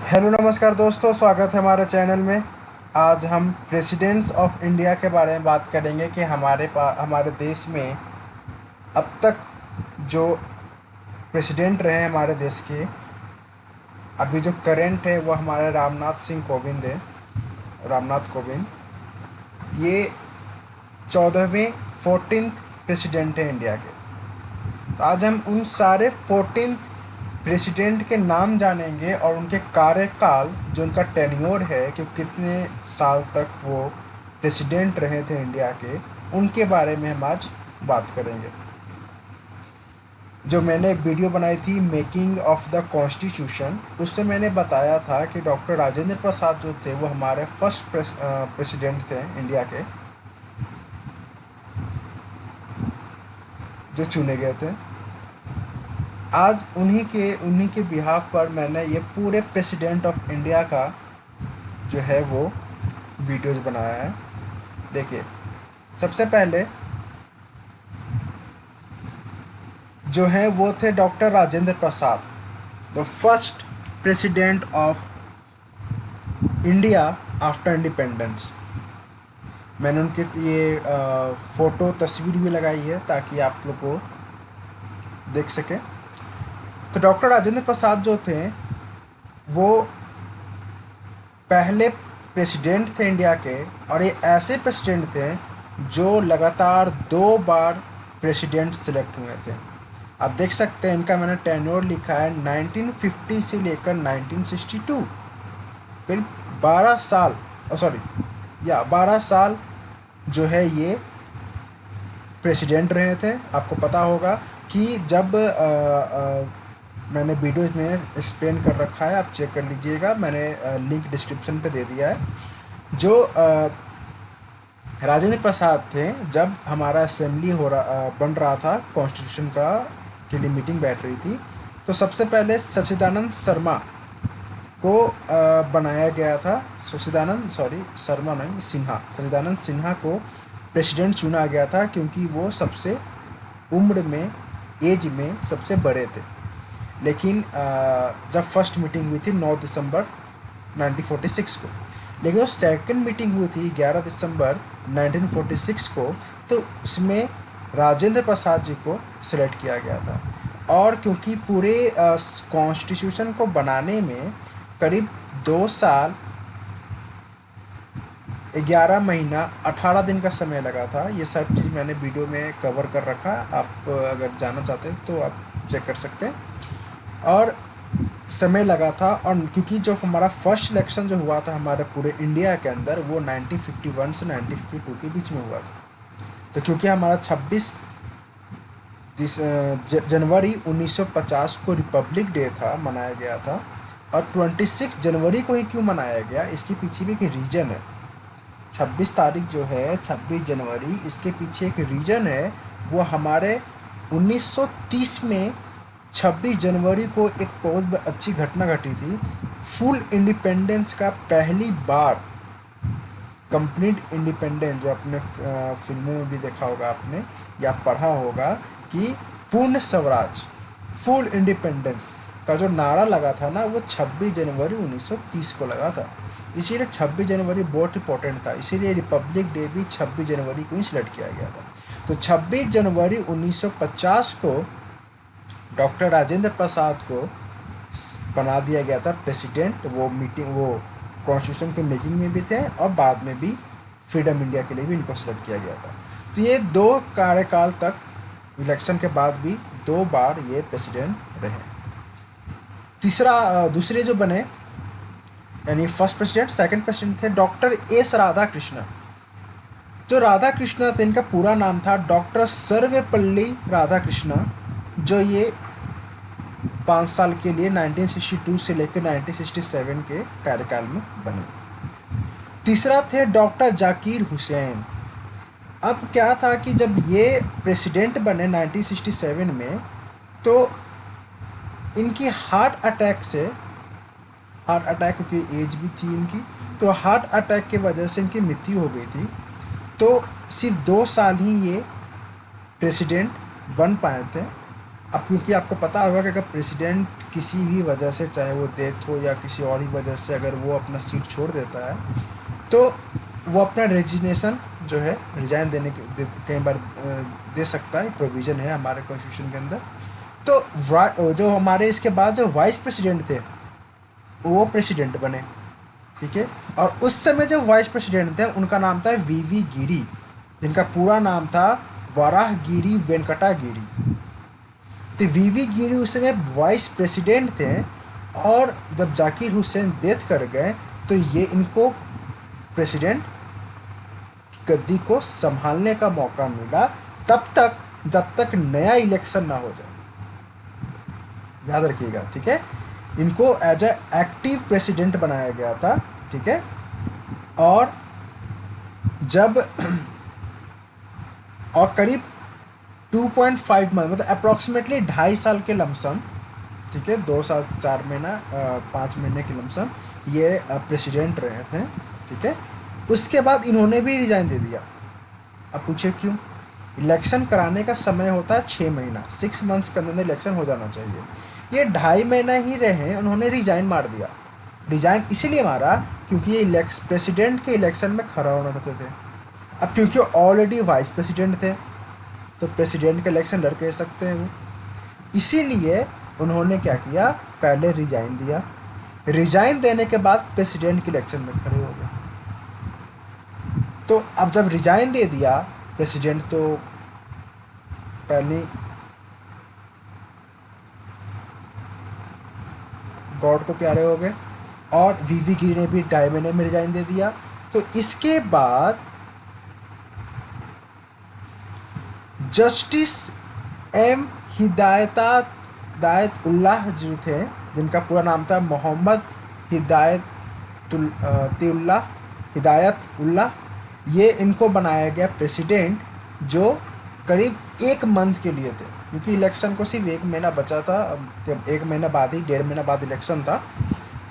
Hello नमस्कार दोस्तों, स्वागत है हमारे चैनल में। आज हम प्रेसिडेंट्स ऑफ इंडिया के बारे में बात करेंगे कि हमारे देश में अब तक जो प्रेसिडेंट रहे हमारे देश के, अभी जो करंट है वो हमारे रामनाथ सिंह कोविंद है। रामनाथ कोविंद ये 14वें 14th प्रेसिडेंट है इंडिया के। तो आज हम उन सारे 14 प्रेसिडेंट के नाम जानेंगे और उनके कार्यकाल, जो उनका टेन्योर है कि कितने साल तक वो प्रेसिडेंट रहे थे इंडिया के, उनके बारे में हम आज बात करेंगे। जो मैंने एक वीडियो बनाई थी मेकिंग ऑफ द कॉन्स्टिट्यूशन, उससे मैंने बताया था कि डॉक्टर राजेंद्र प्रसाद जो थे वो हमारे फर्स्ट प्रेसिडेंट थे इंडिया के, जो चुने गए थे। आज उन्हीं के बिहाफ पर मैंने ये पूरे प्रेसिडेंट ऑफ इंडिया का जो है वो वीडियोस बनाया है। देखिए, सबसे पहले जो है वो थे doctor Rajendra Prasad, the first president of India after independence. मैंने उनके ये फ़ोटो तस्वीर भी लगाई है ताकि आप लोग को देख सकें। तो डॉक्टर राजेंद्र प्रसाद जो थे वो पहले प्रेसिडेंट थे इंडिया के, और ये ऐसे प्रेसिडेंट थे जो लगातार 2 बार प्रेसिडेंट सिलेक्ट हुए थे। आप देख सकते हैं इनका मैंने टेन्योर लिखा है 1950 से लेकर 1962, करीब 12 साल, 12 साल जो है ये प्रेसिडेंट रहे थे। आपको पता होगा कि जब मैंने वीडियो में एक्सप्लेन कर रखा है, आप चेक कर लीजिएगा, मैंने लिंक डिस्क्रिप्शन पे दे दिया है। जो राजेंद्र प्रसाद थे, जब हमारा असेंबली बन रहा था, कॉन्स्टिट्यूशन का के लिए मीटिंग बैठ रही थी, तो सबसे पहले सच्चिदानंद शर्मा को बनाया गया था। सच्चिदानंद सिन्हा को प्रेसिडेंट चुना गया था, क्योंकि वो सबसे उम्र में, एज में सबसे बड़े थे। लेकिन जब फर्स्ट मीटिंग हुई थी 9 दिसंबर 1946 को, लेकिन जो सेकंड मीटिंग हुई थी 11 दिसंबर 1946 को, तो उसमें राजेंद्र प्रसाद जी को सिलेक्ट किया गया था। और क्योंकि पूरे कॉन्स्टिट्यूशन को बनाने में करीब 2 साल 11 महीना 18 दिन का समय लगा था, ये सब चीज़ मैंने वीडियो में कवर कर रखा है। आप अगर जानना चाहते हैं तो आप चेक कर सकते हैं। और समय लगा था, और क्योंकि जो हमारा फर्स्ट इलेक्शन जो हुआ था हमारे पूरे इंडिया के अंदर, वो 1951 से 1952 के बीच में हुआ था। तो क्योंकि हमारा 26 जनवरी 1950 को रिपब्लिक डे था, मनाया गया था, और 26 जनवरी को ही क्यों मनाया गया, इसके पीछे भी एक रीज़न है। 26 तारीख जो है, 26 जनवरी, इसके पीछे एक रीज़न है। वो हमारे 1930 में 26 जनवरी को एक बहुत अच्छी घटना घटी थी। फुल इंडिपेंडेंस का पहली बार, कंप्लीट इंडिपेंडेंस, जो अपने फिल्मों में भी देखा होगा आपने या पढ़ा होगा कि पूर्ण स्वराज, फुल इंडिपेंडेंस का जो नारा लगा था ना, वो 26 जनवरी 1930 को लगा था। इसीलिए 26 जनवरी बहुत इंपॉर्टेंट था, इसीलिए रिपब्लिक डे भी 26 जनवरी को ही सिलेक्ट किया गया था। तो 26 जनवरी 1950 को डॉक्टर राजेंद्र प्रसाद को बना दिया गया था प्रेसिडेंट। वो कॉन्स्टिट्यूशन के मेकिंग में भी थे, और बाद में भी फ्रीडम इंडिया के लिए भी इनको सिलेक्ट किया गया था। तो ये 2 कार्यकाल तक, इलेक्शन के बाद भी 2 बार ये प्रेसिडेंट रहे। दूसरे जो बने, यानी फर्स्ट प्रेसिडेंट, सेकंड प्रेसिडेंट थे डॉक्टर एस राधा कृष्ण। जो राधा कृष्ण थे, इनका पूरा नाम था डॉक्टर सर्वपल्ली राधा कृष्ण, जो ये 5 साल के लिए 1962 से लेकर 1967 के कार्यकाल में बने। तीसरा थे डॉक्टर जाकिर हुसैन। अब क्या था कि जब ये प्रेसिडेंट बने 1967 में, तो इनकी हार्ट अटैक की एज भी थी इनकी, तो हार्ट अटैक की वजह से इनकी मृत्यु हो गई थी। तो सिर्फ 2 साल ही ये प्रेसिडेंट बन पाए थे, अब क्योंकि आपको पता होगा कि अगर प्रेसिडेंट किसी भी वजह से, चाहे वो डेथ हो या किसी और ही वजह से, अगर वो अपना सीट छोड़ देता है तो वो अपना रेजिग्नेशन जो है, रिजाइन देने के कई बार दे सकता है। प्रोविज़न है हमारे कॉन्स्टिट्यूशन के अंदर। तो जो हमारे इसके बाद जो वाइस प्रेसिडेंट थे वो प्रेसिडेंट बने, ठीक है। और उस समय जो वाइस प्रेसिडेंट थे उनका नाम था वीवी गिरी, जिनका पूरा नाम था वराहगिरी वेंकटा गिरी। तो वीवी गिरी उस समय वाइस प्रेसिडेंट थे, और जब जाकिर हुसैन डेथ कर गए तो ये इनको प्रेसिडेंट गद्दी को संभालने का मौका मिला, तब तक जब तक नया इलेक्शन ना हो जाए। याद रखिएगा, ठीक है। इनको एज ए एक्टिव प्रेसिडेंट बनाया गया था, ठीक है। और जब और करीब 2.5 मंथ, मतलब अप्रॉक्सीमेटली 2.5 साल के लमसम, ठीक है, 2 साल 4 महीना 5 महीने के लमसम ये प्रेसिडेंट रहे थे, ठीक है। उसके बाद इन्होंने भी रिजाइन दे दिया। अब पूछे क्यों? इलेक्शन कराने का समय होता है 6 महीना, 6 मंथ्स के अंदर इलेक्शन हो जाना चाहिए। ये 2.5 महीना ही रहे, उन्होंने रिजाइन मार दिया। रिजाइन इसीलिए मारा क्योंकि ये प्रेसिडेंट के इलेक्शन में खड़ा होना चाहते थे। अब क्योंकि ऑलरेडी वाइस प्रेसिडेंट थे तो प्रेसिडेंट का इलेक्शन लड़ के सकते हैं वो, इसीलिए उन्होंने क्या किया, पहले रिजाइन दिया। रिजाइन देने के बाद प्रेसिडेंट के इलेक्शन में खड़े हो गए। तो अब जब रिजाइन दे दिया प्रेसिडेंट, तो पहले गॉड को प्यारे हो गए, और वीवी गिरी ने भी 2.5 महीने में रिजाइन दे दिया। तो इसके बाद जस्टिस एम हिदायतुल्लाह जो थे, जिनका पूरा नाम था मोहम्मद हिदायतुल्लाह, ये इनको बनाया गया प्रेसिडेंट, जो करीब 1 मंथ के लिए थे, क्योंकि इलेक्शन को सिर्फ 1 महीना बचा था। जब 1 महीना बाद ही, 1.5 महीना बाद इलेक्शन था,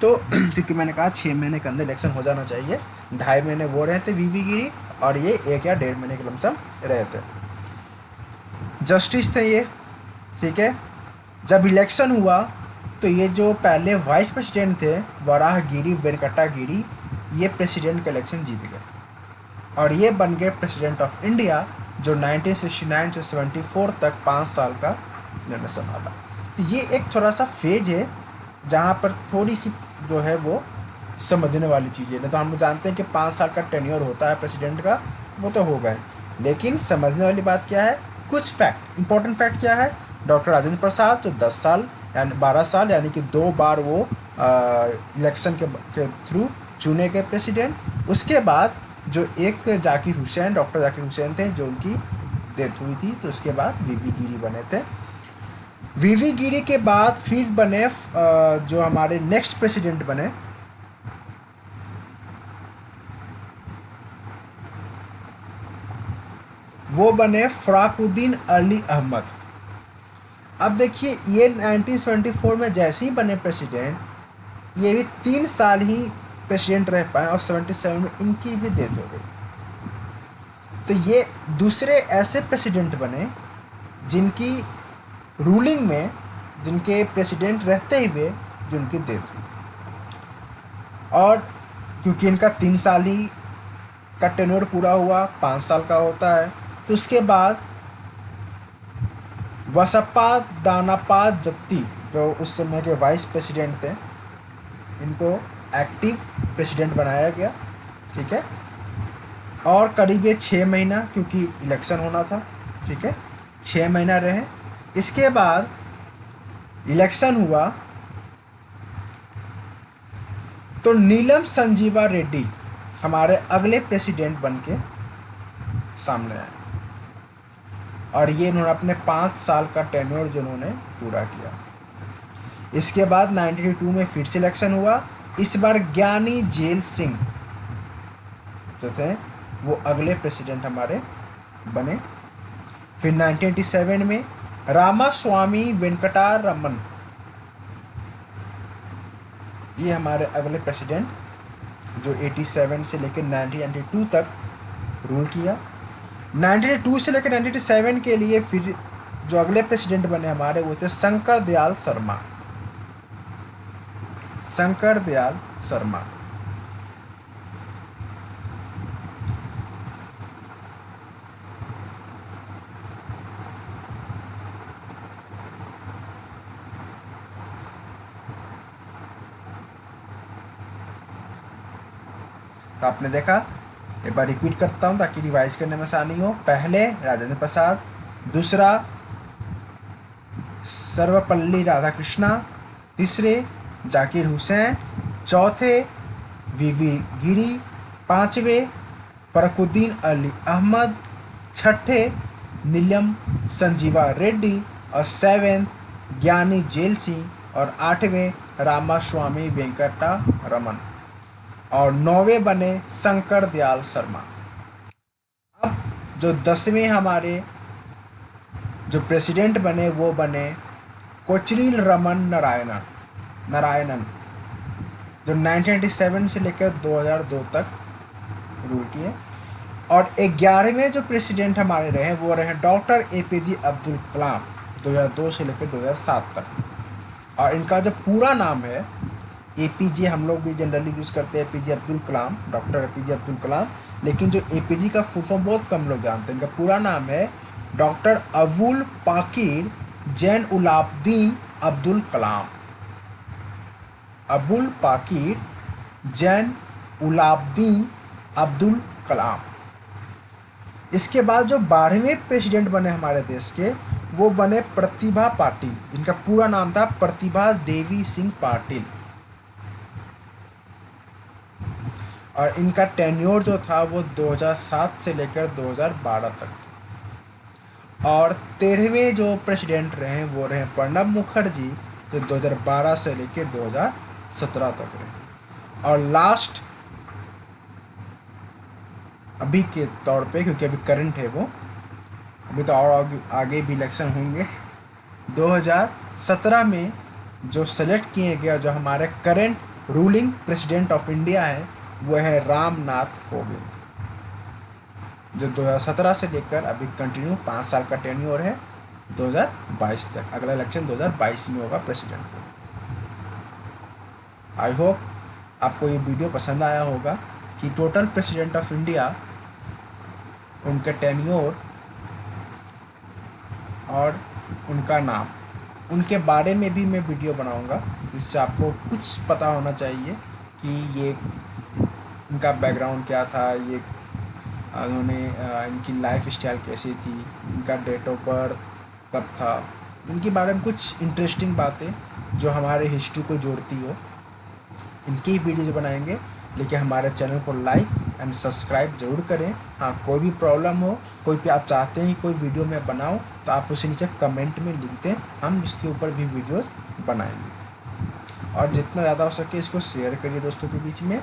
तो क्योंकि मैंने कहा 6 महीने के अंदर इलेक्शन हो जाना चाहिए, 2.5 महीने वो रहे थे वीवी गिरी, और ये 1 या 1.5 महीने के लमसम रहे थे। जस्टिस थे ये, ठीक है। जब इलेक्शन हुआ तो ये जो पहले वाइस प्रेसिडेंट थे वराहगिरी वेंकटा गिरी, ये प्रेसिडेंट का इलेक्शन जीत गए, और ये बन गए प्रेसिडेंट ऑफ इंडिया, जो 1969 से 74 तक 5 साल का इन्होंने संभाला। ये एक थोड़ा सा फेज है जहाँ पर थोड़ी सी जो है वो समझने वाली चीज़ें, नहीं तो हम जानते हैं कि 5 साल का टेन्योर होता है प्रेसिडेंट का, वो तो हो गए। लेकिन समझने वाली बात क्या है, कुछ फैक्ट, इंपॉर्टेंट फैक्ट क्या है, डॉक्टर राजेंद्र प्रसाद जो 10 साल यानी 12 साल यानी कि 2 बार वो इलेक्शन के थ्रू चुने गए प्रेसिडेंट। उसके बाद जो एक जाकिर हुसैन, डॉक्टर जाकिर हुसैन थे, जो उनकी डेथ हुई थी, तो उसके बाद वीवी गिरी बने थे। वीवी गिरी के बाद फिर बने जो हमारे नेक्स्ट प्रेसिडेंट बने, वो बने फराकुद्दीन अली अहमद। अब देखिए, ये 1974 में जैसे ही बने प्रेसिडेंट, ये भी 3 साल ही प्रेसिडेंट रह पाए, और 77 में इनकी भी डेथ हो गई। तो ये दूसरे ऐसे प्रेसिडेंट बने जिनकी रूलिंग में, जिनके प्रेसिडेंट रहते हुए जो उनकी डेथ हुई। और क्योंकि इनका 3 साल ही का टेन्योर पूरा हुआ, 5 साल का होता है, तो उसके बाद वसप्पा दानापा जत्ती, जो उस समय के वाइस प्रेसिडेंट थे, इनको एक्टिव प्रेसिडेंट बनाया गया, ठीक है। और करीब ये 6 महीना, क्योंकि इलेक्शन होना था, ठीक है, 6 महीना रहे। इसके बाद इलेक्शन हुआ तो नीलम संजीवा रेड्डी हमारे अगले प्रेसिडेंट बन के सामने आए, और ये इन्होंने अपने 5 साल का टेन्योर जो उन्होंने पूरा किया। इसके बाद 1992 में फिर से इलेक्शन हुआ। इस बार ज्ञानी जेल सिंह जो थे वो अगले प्रेसिडेंट हमारे बने। फिर 1987 में रामास्वामी वेंकटरमन, ये हमारे अगले प्रेसिडेंट, जो 87 से लेकर 1992 तक रूल किया। 1992 से लेकर 1987 के लिए फिर जो अगले प्रेसिडेंट बने हमारे वो थे शंकर दयाल शर्मा। शंकर दयाल शर्मा। तो आपने देखा, एक बार रिपीट करता हूँ ताकि रिवाइज करने में आसानी हो। पहले राजेंद्र प्रसाद, दूसरा सर्वपल्ली राधाकृष्णा, तीसरे जाकिर हुसैन, चौथे वीवी गिरी, पांचवे फरुखुद्दीन अली अहमद, छठे नीलम संजीवा रेड्डी और सेवेंथ ज्ञानी जेल सिंह और आठवें रामास्वामी वेंकटा रमन और नौवें बने शंकर दयाल शर्मा। अब जो 10वें हमारे जो प्रेसिडेंट बने वो बने कोचरिल रमन नारायणन, जो 1997 से लेकर 2002 तक रूल किए। और 11वें जो प्रेसिडेंट हमारे रहे वो रहे डॉक्टर APJ अब्दुल कलाम, 2002 से लेकर 2007 तक। और इनका जो पूरा नाम है APJ, हम लोग भी जनरली यूज़ करते हैं APJ Abdul Kalam, doctor APJ Abdul Kalam, लेकिन जो APJ का फुल फॉर्म बहुत कम लोग जानते हैं। इनका पूरा नाम है डॉक्टर अबुल पाकीर जैन उलाब्दीन अब्दुल कलाम। अबुल पाकीर जैन उलाब्दीन अब्दुल कलाम। इसके बाद जो 12वें प्रेसिडेंट बने हमारे देश के वो बने प्रतिभा पाटिल। इनका पूरा नाम था प्रतिभा देवी सिंह पाटिल और इनका टेन्योर जो था वो 2007 से लेकर 2012 तक था। और 13वें जो प्रेसिडेंट रहे वो रहे प्रणब मुखर्जी, जो 2012 से लेकर 2017 तक रहे। और लास्ट अभी के तौर पे, क्योंकि अभी करंट है वो, अभी तो और आगे भी इलेक्शन होंगे, 2017 में जो सेलेक्ट किए गए जो हमारे current ruling president of India है वो है रामनाथ कोविंद, जो 2017 से लेकर अभी कंटिन्यू 5 साल का टेन्योर है 2022 तक। अगला इलेक्शन 2022 में होगा प्रेसिडेंट को। आई होप आपको ये वीडियो पसंद आया होगा कि टोटल प्रेसिडेंट ऑफ इंडिया, उनके टेन्योर और उनका नाम, उनके बारे में भी मैं वीडियो बनाऊंगा, जिससे आपको कुछ पता होना चाहिए कि ये इनका बैकग्राउंड क्या था, ये उन्होंने इनकी लाइफ स्टाइल कैसी थी, इनका डेट ऑफ बर्थ कब था, इनके बारे में कुछ इंटरेस्टिंग बातें जो हमारे हिस्ट्री को जोड़ती हो, इनकी वीडियो बनाएंगे। लेकिन हमारे चैनल को लाइक एंड सब्सक्राइब ज़रूर करें। हाँ, कोई भी प्रॉब्लम हो, कोई भी आप चाहते हैं कोई वीडियो मैं बनाऊं, तो आप उसे नीचे कमेंट में लिख दें, हम इसके ऊपर भी वीडियोस बनाएंगे। और जितना ज़्यादा हो सके इसको शेयर करिए दोस्तों के बीच में।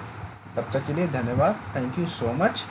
तब तक के लिए धन्यवाद। Thank you so much.